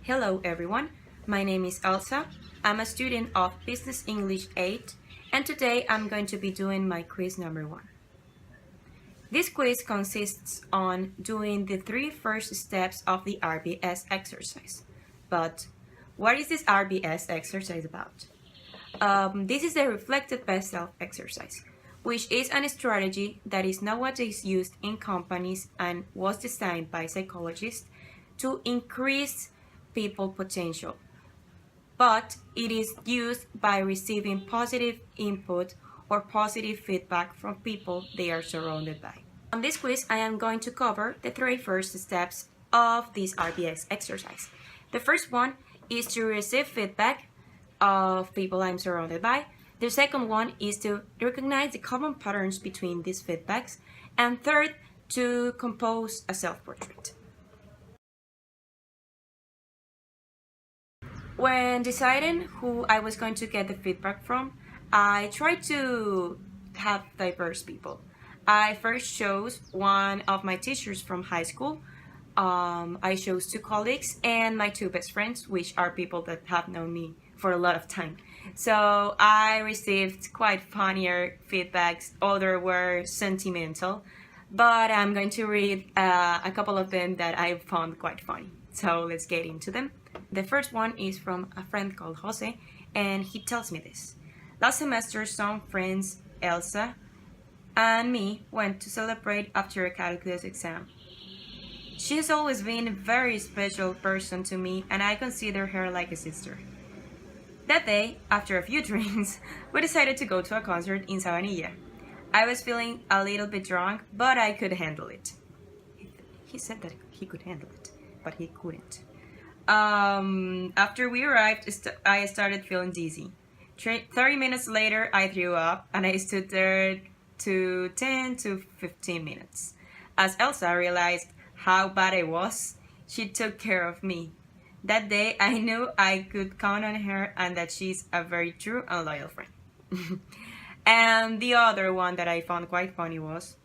Hello everyone, my name is Elsa. I'm a student of Business English 8 and today I'm going to be doing my quiz number 1. This quiz consists on doing the 3 first steps of the Rbs exercise. But what is this Rbs exercise about? This is the reflected best self exercise, which is a strategy that is nowadays used in companies and was designed by psychologists to increase people potential, but it is used by receiving positive input or positive feedback from people they are surrounded by. On this quiz, I am going to cover the 3 first steps of this Rbs exercise. The first one is to receive feedback of people I'm surrounded by. The second one is to recognize the common patterns between these feedbacks. And third, to compose a self-portrait. When deciding who I was going to get the feedback from, I tried to have diverse people. I first chose one of my teachers from high school. I chose 2 colleagues and my 2 best friends, which are people that have known me for a lot of time. So I received quite funnier feedbacks, others were sentimental, but I'm going to read a couple of them that I found quite funny. So let's get into them. The first one is from a friend called Jose, and he tells me this. Last semester, some friends, Elsa and me, went to celebrate after a calculus exam. She has always been a very special person to me, and I consider her like a sister. That day, after a few drinks, we decided to go to a concert in Sabanilla. I was feeling a little bit drunk, but I could handle it. He said that he could handle it, but he couldn't. After we arrived, I started feeling dizzy. 30 minutes later, I threw up, and I stood there to 10 to 15 minutes. As Elsa realized how bad I was, she took care of me. That day, I knew I could count on her and that she's a very true and loyal friend. And the other one that I found quite funny was,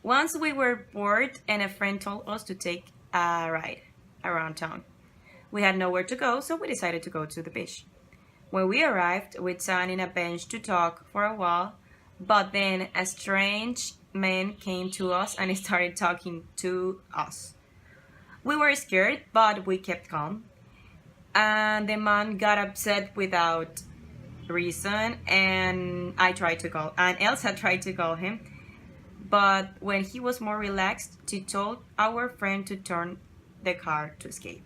once we were bored and a friend told us to take a ride around town. We had nowhere to go, so we decided to go to the beach. When we arrived, we sat in a bench to talk for a while, but then a strange man came to us and started talking to us. We were scared, but we kept calm. And the man got upset without reason, and Elsa tried to call him. But when he was more relaxed, she told our friend to turn the car to escape.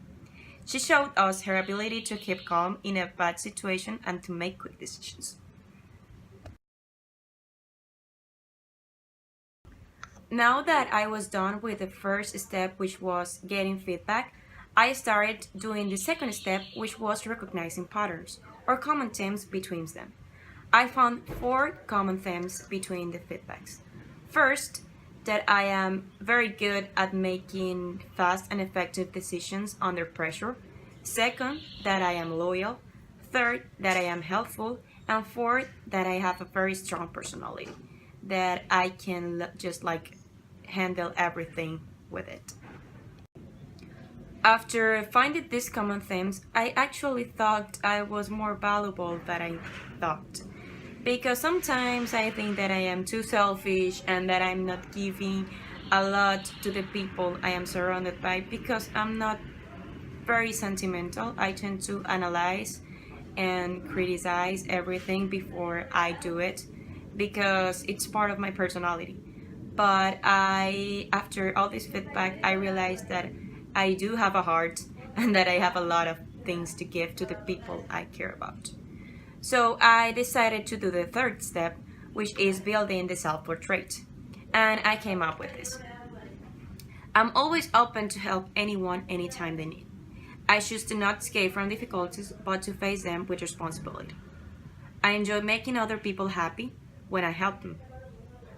She showed us her ability to keep calm in a bad situation and to make quick decisions. Now that I was done with the first step, which was getting feedback, I started doing the second step, which was recognizing patterns or common themes between them. I found 4 common themes between the feedbacks. First, that I am very good at making fast and effective decisions under pressure. Second, that I am loyal. Third, that I am helpful. And fourth, that I have a very strong personality, that I can just handle everything with it. After finding these common themes, I actually thought I was more valuable than I thought. Because sometimes I think that I am too selfish and that I'm not giving a lot to the people I am surrounded by because I'm not very sentimental. I tend to analyze and criticize everything before I do it because it's part of my personality. But after all this feedback, I realized that I do have a heart and that I have a lot of things to give to the people I care about. So I decided to do the third step, which is building the self-portrait. And I came up with this. I'm always open to help anyone anytime they need. I choose to not escape from difficulties, but to face them with responsibility. I enjoy making other people happy when I help them.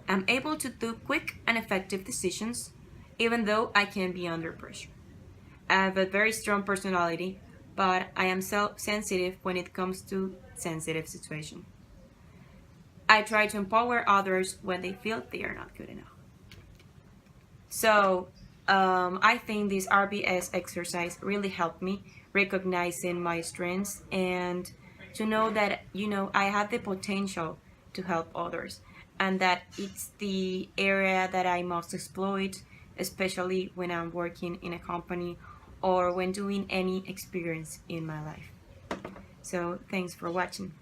I'm able to do quick and effective decisions, even though I can be under pressure. I have a very strong personality, but I am sensitive when it comes to sensitive situations. I try to empower others when they feel they are not good enough. So I think this RBS exercise really helped me recognizing my strengths and to know that I have the potential to help others, and that it's the area that I must exploit, especially when I'm working in a company or when doing any experience in my life. So thanks for watching.